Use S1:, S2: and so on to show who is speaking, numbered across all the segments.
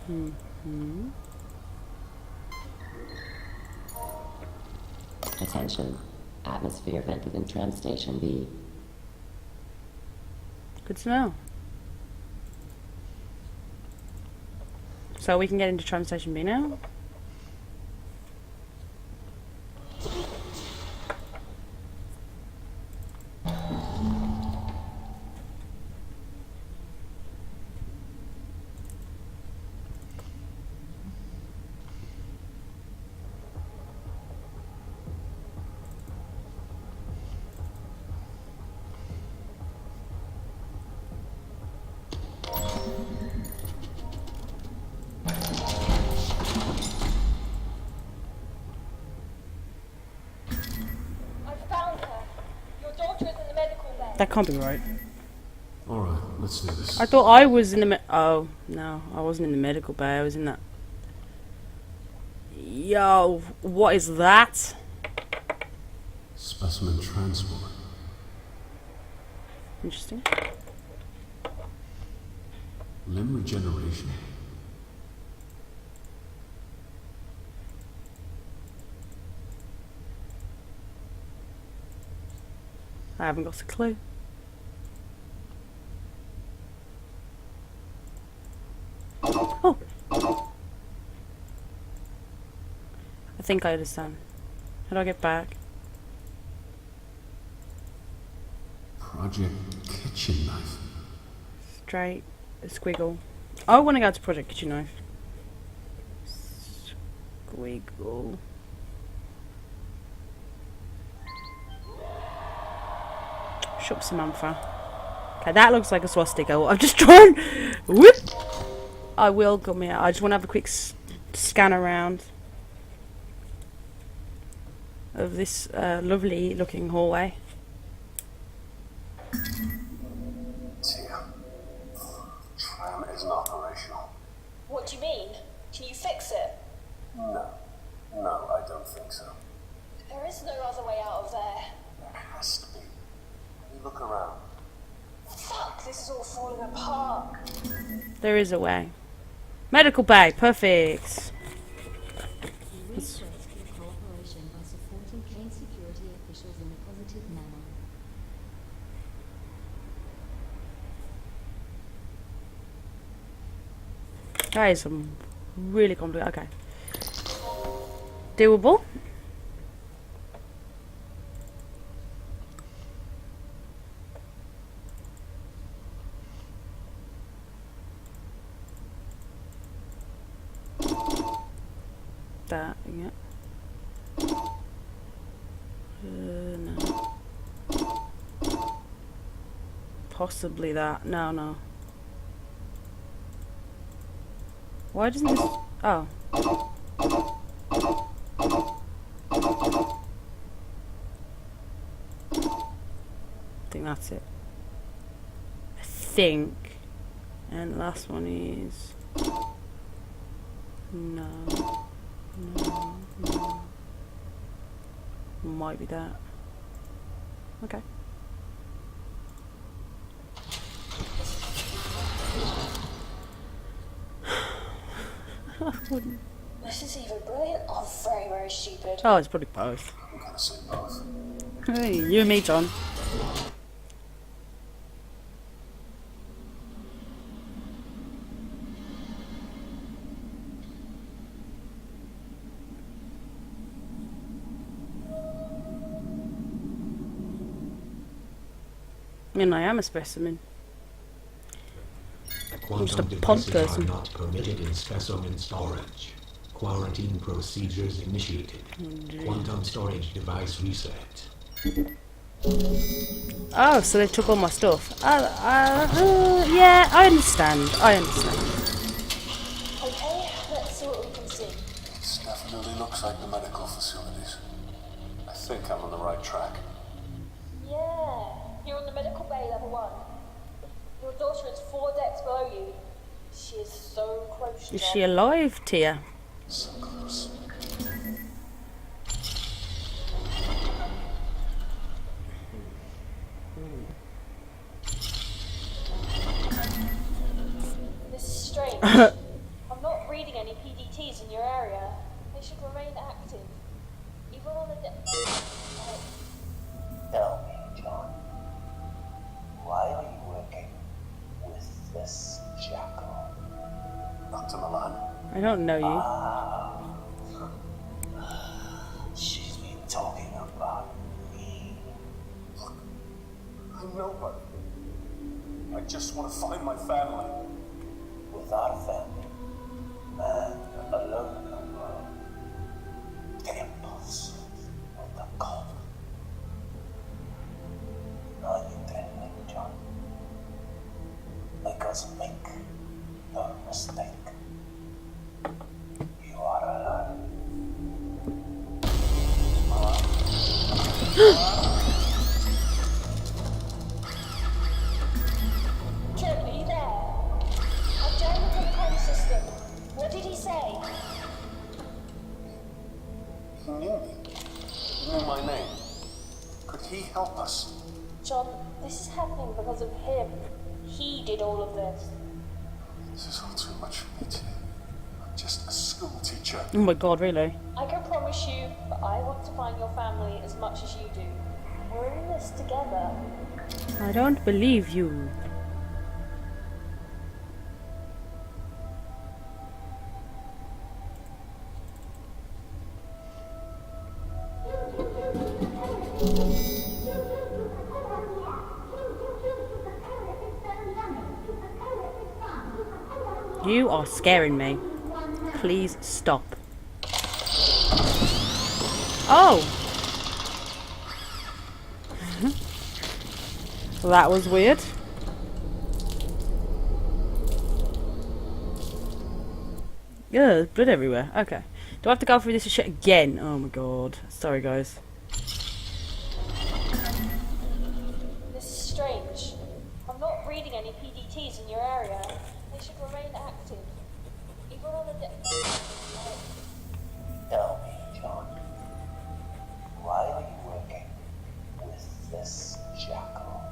S1: Mm-hmm.
S2: Attention. Atmosphere vented in tram station B.
S1: Good to know. So we can get into tram station B now? That can't be right.
S3: Alright, let's do this.
S1: I thought I was in the oh, no. I wasn't in the medical bay. I was in that... Yo, what is that?
S3: Specimen transport.
S1: Interesting.
S3: Limb regeneration.
S1: I haven't got a clue. Oh! I think I understand. How do I get back?
S3: Project Kitchen Knife.
S1: Straight. A squiggle. I want to go to Project Kitchen Knife. Squiggle. Shop Samantha. Okay, that looks like a swastika. I've just drawn. Whoop! I will come here. I just want to have a quick scan around of this lovely looking hallway.
S3: Tia, tram isn't operational.
S4: What do you mean? Can you fix it?
S3: No, I don't think so.
S4: There is no other way out of there.
S3: There has to be. You look around.
S4: Fuck, this is all falling apart.
S1: There is a way. Medical bay, perfect.
S5: Cooperation by supporting Kane security officials in a positive manner.
S1: That is some really complicated. Okay. Doable. That, yeah. No. Possibly that. No. Why doesn't this... Oh. I think that's it. I think. And the last one is... No. Might be that. Okay. I wouldn't.
S4: This is either brilliant or very, very stupid.
S1: Oh, it's probably both.
S3: I'm gonna say both.
S1: Hey, you and me, John. I mean, I am a specimen. Just a pod person.
S6: Are not permitted in specimen storage. Quarantine procedures initiated. Quantum storage device reset.
S1: Oh, so they took all my stuff. Yeah, I understand.
S4: Okay, let's see what we can see.
S3: This definitely looks like the medical facilities. I think I'm on the right track.
S4: Yeah, you're on the medical bay level 1. Your daughter is 4 decks below you. She is so close to
S1: Is
S4: death.
S1: she alive, Tia?
S3: So close.
S4: This is strange. I'm not
S1: I don't know you.
S3: She's been talking about me. Look, I'm nobody. I just want to find my family. Without a family, man alone in the world. The impulse of the cold. Are you threatening, John? Because make no mistake. You are alone.
S4: Kip, are you there? I've jammed into the code system. What did he say?
S3: He knew me. He knew my name. Could he help us?
S4: John, this is happening because of him. He did all of this.
S3: This is all too much for me, Tim. I'm just a school teacher.
S1: Oh my god, really?
S4: I can promise you that I want to find your family as much as you do. We're in this together.
S1: I don't believe you. You are scaring me. Please stop. Oh! That was weird. Yeah, there's blood everywhere. Okay. Do I have to go through this shit again? Oh my god. Sorry, guys.
S4: This is strange. I'm not reading any PDTs in your area. They should remain active. Even on a
S3: Tell me, John. Why are you working with this jackal?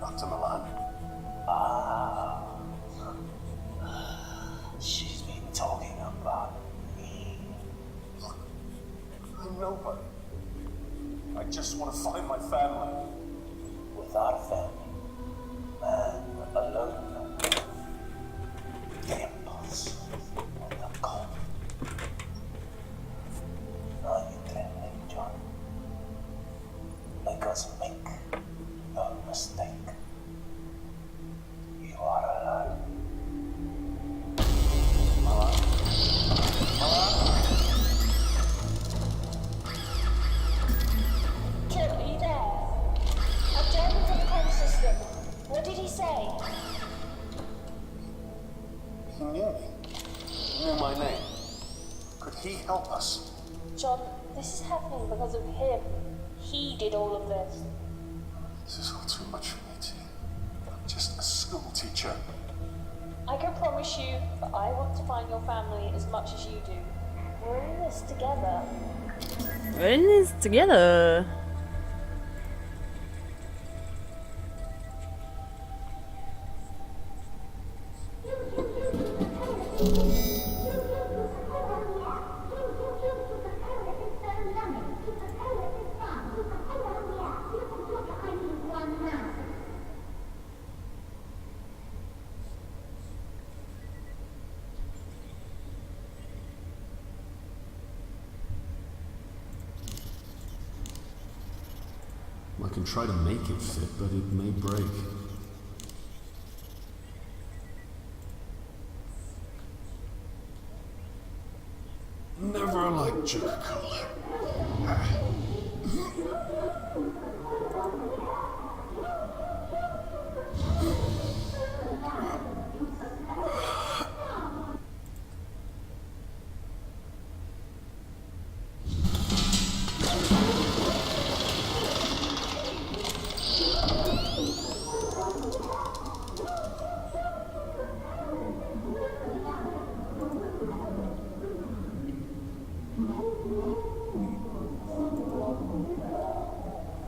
S3: Dr. Milan? Ah. She's been talking about me. Look, I'm nobody. I just want to find my family. Without a family, man alone. The impulse of the cold. Are you threatening, John? Because make no mistake. You are alone.
S4: Kip, are you there? I've jammed into the code system. What did he say?
S3: He knew me. He knew my name. Could he help us?
S4: John, this is happening because of him. He did all of this.
S3: This is all too much for me, T. I'm just a school teacher.
S4: I can promise you that I want to find your family as much as you do. We're in this together.
S1: We're in this together.
S6: I can try to make it fit, but it may break.
S3: Never liked Jericho.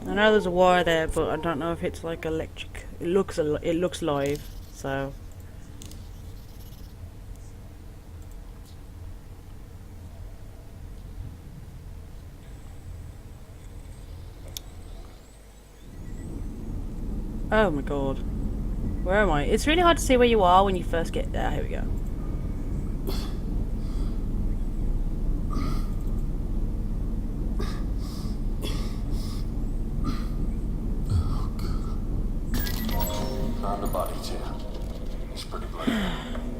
S1: I know there's a wire there, but I don't know if it's like electric. It looks live, so. Oh my god. Where am I? It's really hard to see where you are when you first get there. Here we go.
S3: body too. It's pretty bloody.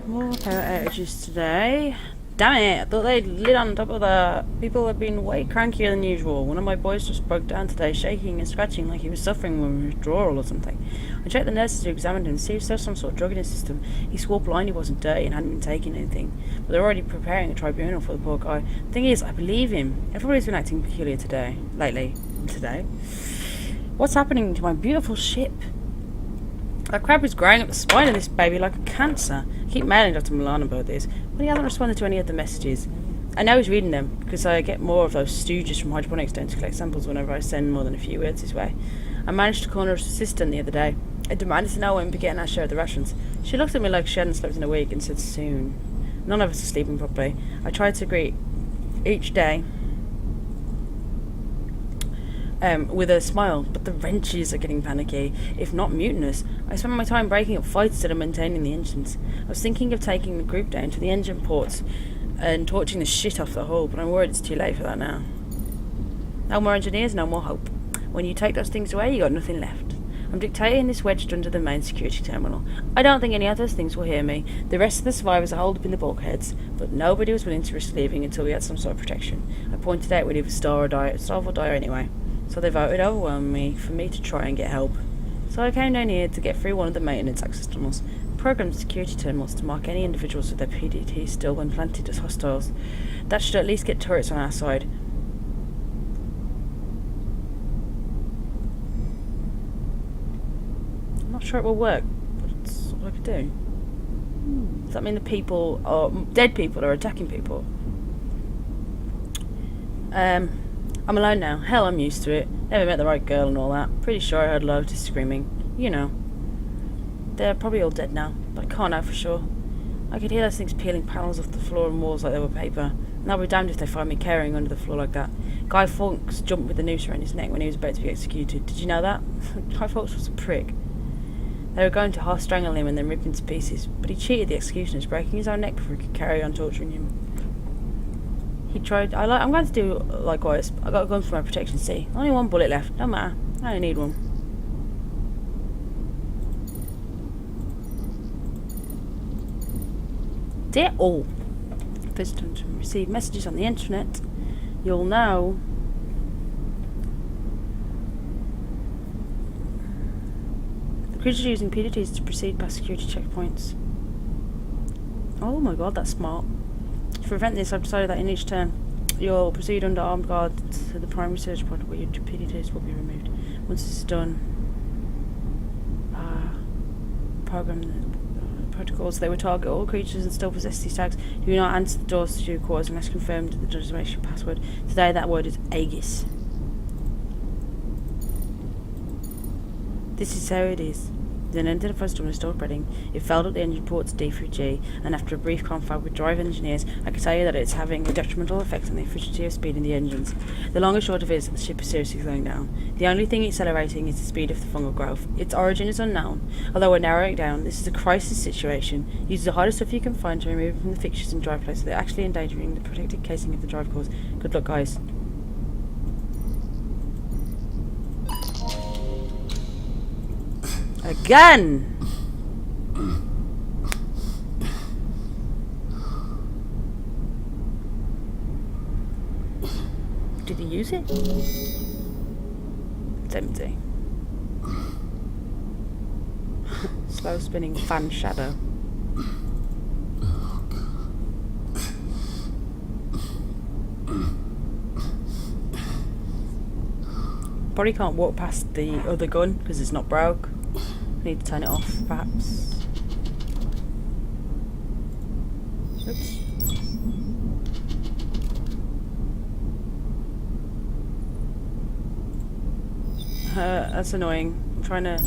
S1: More power outages today. Damn it, I thought they'd lit on top of that. People have been way crankier than usual. One of my boys just broke down today, shaking and scratching like he was suffering from withdrawal or something. I checked the nurses who examined him to see if there was some sort of drug in his system. He swore blind he wasn't dirty and hadn't been taking anything. But they're already preparing a tribunal for the poor guy. The thing is, I believe him. Everybody's been acting peculiar lately. What's happening to my beautiful ship? That crab is growing up the spine of this baby like a cancer. I keep mailing Dr. Milan about this, but he hasn't responded to any of the messages. I know he's reading them, because I get more of those stooges from hydroponics down to collect samples whenever I send more than a few words his way. I managed to corner his assistant the other day. I demanded to know when we'd be getting our share of the rations. She looked at me like she hadn't slept in a week and said soon. None of us are sleeping properly. I tried to greet each day with a smile, but the wrenches are getting panicky, if not mutinous. I spend my time breaking up fights instead of maintaining the engines. I was thinking of taking the group down to the engine ports and torching the shit off the hull, but I'm worried it's too late for that now. No more engineers, no more hope. When you take those things away, you got nothing left. I'm dictating this wedged under the main security terminal. I don't think any of those things will hear me. The rest of the survivors are holed up in the bulkheads, but nobody was willing to risk leaving until we had some sort of protection. I pointed out we'd either starve or die anyway. So they voted overwhelmingly for me to try and get help. So I came down here to get through one of the maintenance access tunnels. Programmed security terminals to mark any individuals with their PDT still when planted as hostiles. That should at least get turrets on our side. I'm not sure it will work, but it's all I could do. Does that mean the people are dead people are attacking people? I'm alone now. Hell, I'm used to it. Never met the right girl and all that. Pretty sure I heard Lotus screaming. You know. They're probably all dead now, but I can't know for sure. I could hear those things peeling panels off the floor and walls like they were paper. And I'll be damned if they find me carrying under the floor like that. Guy Fawkes jumped with the noose around his neck when he was about to be executed. Did you know that? Guy Fawkes was a prick. They were going to half strangle him and then rip him to pieces, but he cheated the executioners, breaking his own neck before he could carry on torturing him. He tried. I'm going to do likewise. I got a gun for my protection. See, only one bullet left. Don't matter. I only need one. Dear all, first time to receive messages on the internet, you'll know. The creatures are using PDTs to proceed past security checkpoints. Oh my god, that's smart. To prevent this, I've decided that in each turn, you'll proceed under armed guard to the primary search point where your PDTs will be removed. Once this is done, program the protocols. They will target all creatures and still possess these tags. Do not answer the doors to your quarters unless confirmed the reservation password. Today that word is Aegis. This is how it is. Then identified storm restored breading. It failed at the engine ports D through G, and after a brief confab with drive engineers, I can tell you that it's having a detrimental effect on the efficiency of speed in the engines. The long and short of it is that the ship is seriously slowing down. The only thing accelerating is the speed of the fungal growth. Its origin is unknown. Although we're narrowing it down, this is a crisis situation. Use the hardest stuff you can find to remove it from the fixtures and drive plates so they're actually endangering the protected casing of the drive cores. Good luck, guys. Again! Did he use it? It's empty. Slow spinning fan shadow. Probably can't walk past the other gun because it's not broke. Need to turn it off, perhaps. Oops. That's annoying. I'm trying to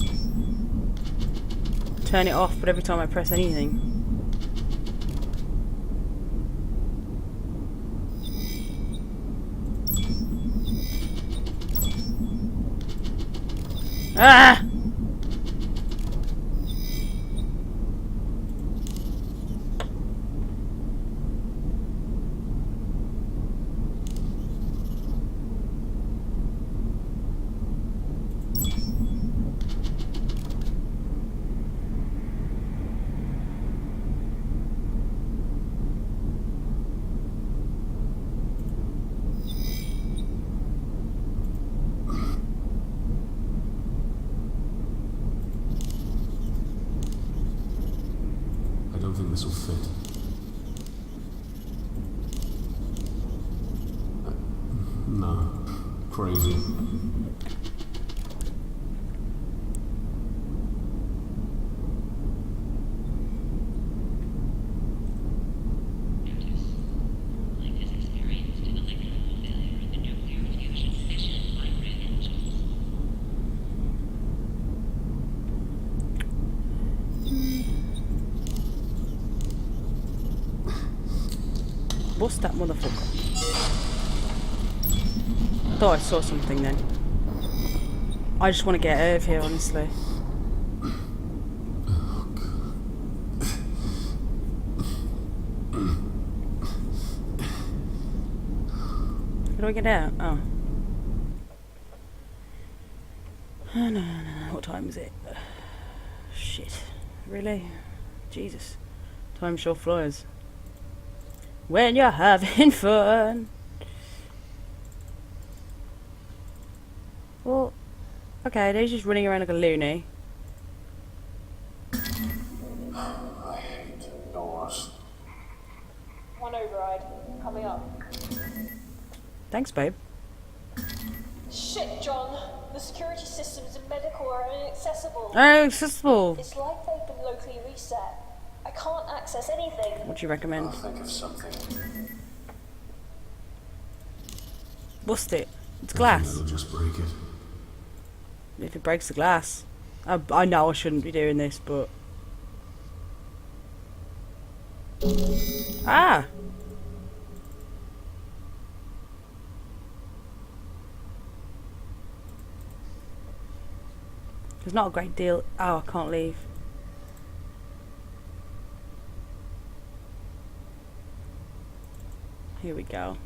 S1: turn it off, but every time I press anything. Ah!
S3: don't think this will fit. No. Crazy.
S1: What's that motherfucker? I thought I saw something then. I just want to get out of here, honestly. How do I get out? Oh. Oh, no. What time is it? Shit. Really? Jesus. Time sure flies. When you're having fun. Well, okay, they're just running around like a loony.
S3: I hate doors.
S4: One override. Coming up.
S1: Thanks, babe.
S4: Shit, John. The security systems and medical are inaccessible.
S1: Accessible.
S4: It's like they've been locally reset. I can't access anything.
S1: What do you recommend?
S3: I'll think of something.
S1: Bust it. It's glass.
S3: That'll just break it.
S1: If it breaks the glass. I know I shouldn't be doing this, but... Ah! There's not a great deal... Oh, I can't leave. Here we go.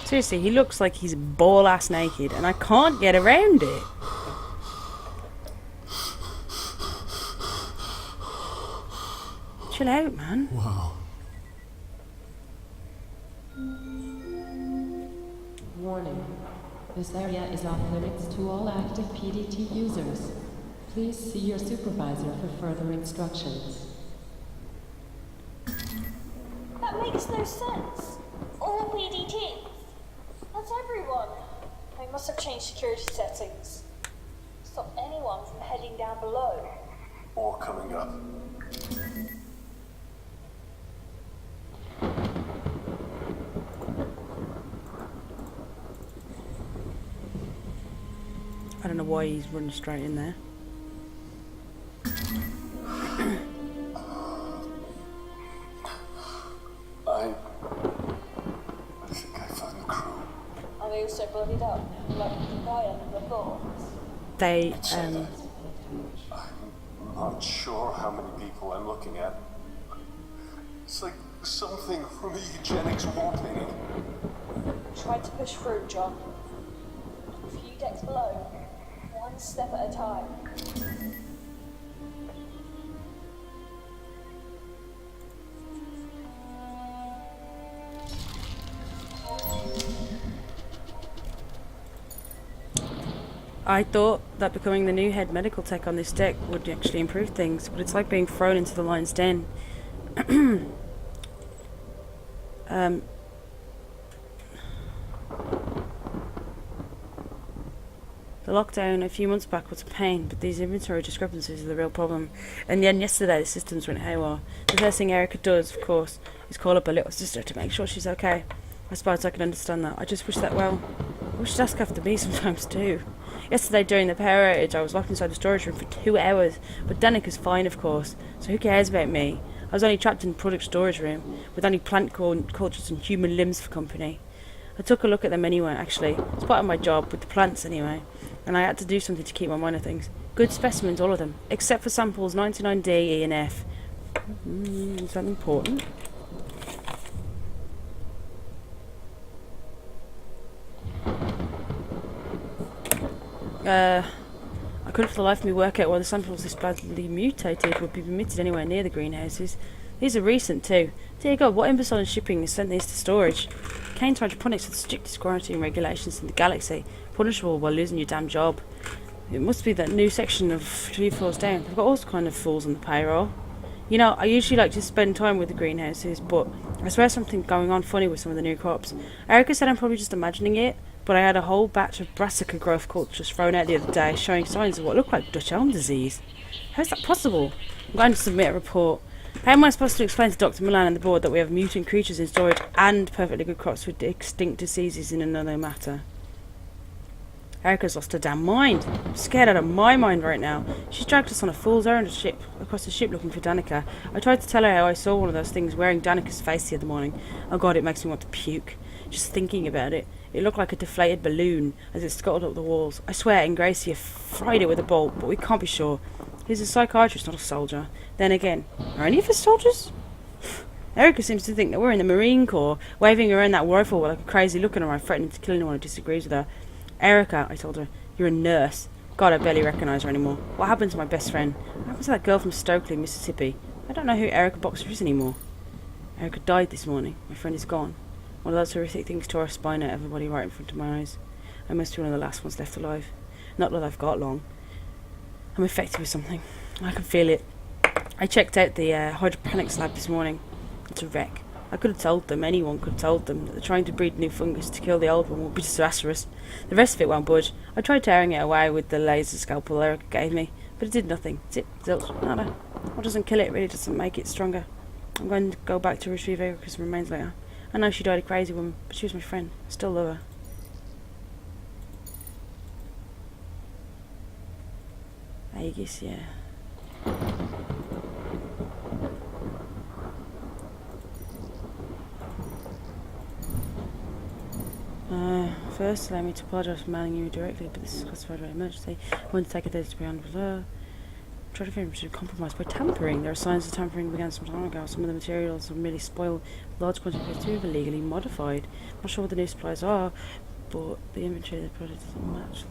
S1: Seriously, he looks like he's ball-ass naked, and I can't get around it. Chill out, man.
S3: Wow.
S2: Warning. This area is off limits to all active PDT users. Please see your supervisor for further instructions.
S4: That makes no sense. All PDTs. That's everyone. They must have changed security settings. Stop anyone from heading down below.
S3: Or coming up.
S1: I don't know why he's running straight in there.
S3: I think I found the crew.
S4: Are they also bloodied up? Like Ryan and the Thorns?
S1: They,
S3: I'm not sure how many people I'm looking at. It's like something from a eugenics war painting.
S4: Try to push through, John. A few decks below. One step at a time.
S1: I thought that becoming the new head medical tech on this deck would actually improve things, but it's like being thrown into the lion's den. The lockdown a few months back was a pain, but these inventory discrepancies are the real problem. And then yesterday the systems went haywire. The first thing Erica does, of course, is call up her little sister to make sure she's okay. I suppose I can understand that. I just wish that, well, I wish she'd ask after me sometimes too. Yesterday during the power outage I was locked inside the storage room for 2 hours, but Danica's fine of course, so who cares about me? I was only trapped in the product storage room, with only plant cultures and human limbs for company. I took a look at them anyway, actually. It's part of my job, with the plants anyway, and I had to do something to keep my mind on things. Good specimens, all of them, except for samples 99D, E and F. Is that important? I couldn't for the life of me work out why the samples this badly mutated would be permitted anywhere near the greenhouses. These are recent too. Dear God, what imbecile in shipping has sent these to storage? Kane's hydroponics are the strictest quarantine regulations in the galaxy, punishable by losing your damn job. It must be that new section of 3 floors down. They've got all kind of fools on the payroll. You know, I usually like to spend time with the greenhouses, but I swear something's going on funny with some of the new crops. Erica said I'm probably just imagining it, but I had a whole batch of brassica growth cultures thrown out the other day, showing signs of what looked like Dutch elm disease. How's that possible? I'm going to submit a report. How am I supposed to explain to Dr. Milan and the board that we have mutant creatures in storage and perfectly good crops with extinct diseases in another matter? Erica's lost her damn mind. I'm scared out of my mind right now. She's dragged us on a fool's errand across the ship looking for Danica. I tried to tell her how I saw one of those things wearing Danica's face the other morning. Oh god, it makes me want to puke. Just thinking about it. It looked like a deflated balloon as it scuttled up the walls. I swear Ingracia fried it with a bolt, but we can't be sure. He's a psychiatrist, not a soldier. Then again, are any of us soldiers? Erica seems to think that we're in the Marine Corps, waving around that rifle like a crazy look at her, threatening to kill anyone who disagrees with her. Erica, I told her, you're a nurse. God, I barely recognise her anymore. What happened to my best friend? What happened to that girl from Stokely, Mississippi? I don't know who Erica Boxer is anymore. Erica died this morning. My friend is gone. One of those horrific things tore her spine out, everybody right in front of my eyes. I must be one of the last ones left alive. Not that I've got long. I'm infected with something. I can feel it. I checked out the hydroponics lab this morning. It's a wreck. I could have told them, anyone could have told them, that they're trying to breed new fungus to kill the old one would be disastrous. The rest of it won't budge. I tried tearing it away with the laser scalpel Erica gave me, but it did nothing. Zip, zilch, nada. What doesn't kill it really doesn't make it stronger. I'm going to go back to retrieve Erica's remains later. I know she died a crazy woman, but she was my friend. I still love her. I guess, yeah. First, allow me to apologise for mailing you directly, but this is classified by emergency. I want to take a day to be on blah. Try to figure to compromise by tampering. There are signs of tampering began some time ago. Some of the materials are merely spoiled. Large quantities of illegally modified. I'm not sure what the new supplies are, but the inventory of the product doesn't match.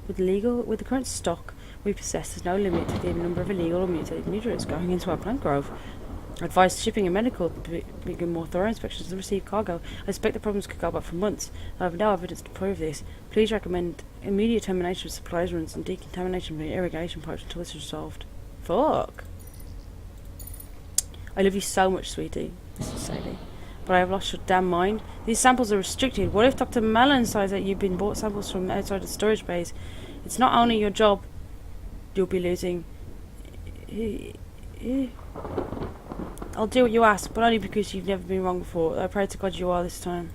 S1: With the current stock we possess, there's no limit to the number of illegal or mutated nutrients going into our plant grove. I advise shipping and medical to begin more thorough inspections and receive cargo. I suspect the problems could go back for months. I have no evidence to prove this. Please recommend immediate termination of supplies runs and decontamination of irrigation pipes until this is resolved. Fuck. I love you so much, sweetie. This is Sadie. But I have lost your damn mind. These samples are restricted. What if Dr. Mellon decides that you've been bought samples from outside the storage bays? It's not only your job you'll be losing. I'll do what you ask, but only because you've never been wrong before. I pray to God you are this time.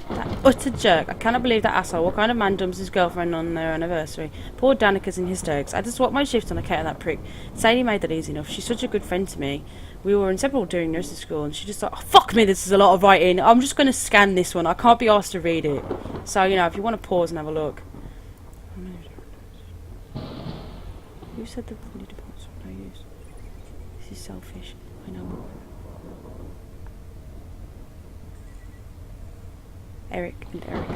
S1: That utter jerk. I cannot believe that asshole. What kind of man dumps his girlfriend on their anniversary? Poor Danica's in hysterics. I had to swap my shift on account of that prick. Sadie made that easy enough. She's such a good friend to me. We were inseparable during nursing school, and she just thought, oh, fuck me, this is a lot of writing. I'm just going to scan this one. I can't be asked to read it. So, you know, if you want to pause and have a look. Who said the bloody departments were no use? This is selfish. I know. Eric and Eric.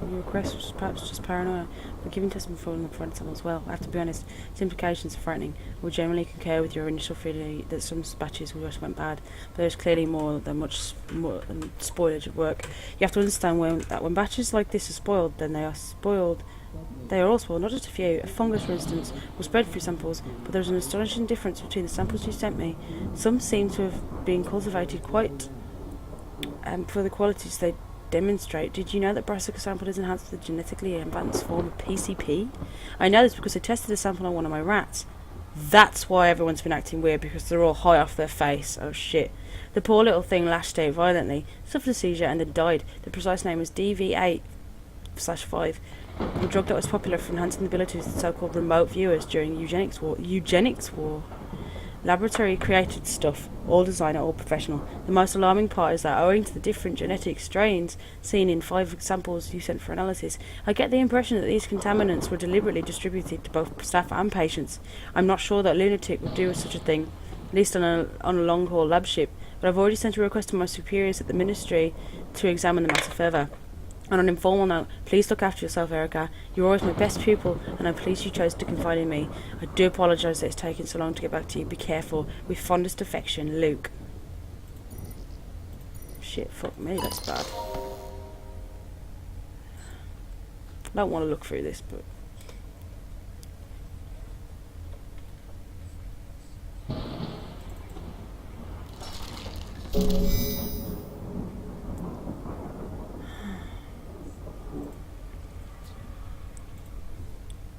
S1: Your request was perhaps just paranoia, but giving testimony for the front as well. I have to be honest, its implications are frightening. I would generally concur with your initial feeling that some batches just went bad, but there's clearly more than spoilage at work. You have to understand that when batches like this are spoiled, then they are spoiled. They are all spoiled, not just a few. A fungus, for instance, will spread through samples, but there is an astonishing difference between the samples you sent me. Some seem to have been cultivated quite for the qualities they demonstrate. Did you know that brassica sample is enhanced with a genetically advanced form of PCP? I know this because I tested a sample on one of my rats. That's why everyone's been acting weird, because they're all high off their face. Oh shit. The poor little thing lashed out violently, suffered a seizure, and then died. The precise name was DV8/5. The drug that was popular for enhancing the abilities of the so-called remote viewers during the eugenics war. Laboratory created stuff, all designer, all professional. The most alarming part is that owing to the different genetic strains seen in 5 samples you sent for analysis, I get the impression that these contaminants were deliberately distributed to both staff and patients. I'm not sure that a lunatic would do such a thing, at least on a long-haul lab ship, but I've already sent a request to my superiors at the ministry to examine the matter further. On an informal note, please look after yourself, Erica. You're always my best pupil, and I'm pleased you chose to confide in me. I do apologise that it's taken so long to get back to you. Be careful. With fondest affection, Luke. Shit, fuck me, that's bad. I don't want to look through this, but...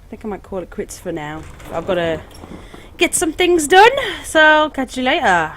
S1: I think I might call it quits for now. I've got to get some things done, so I'll catch you later.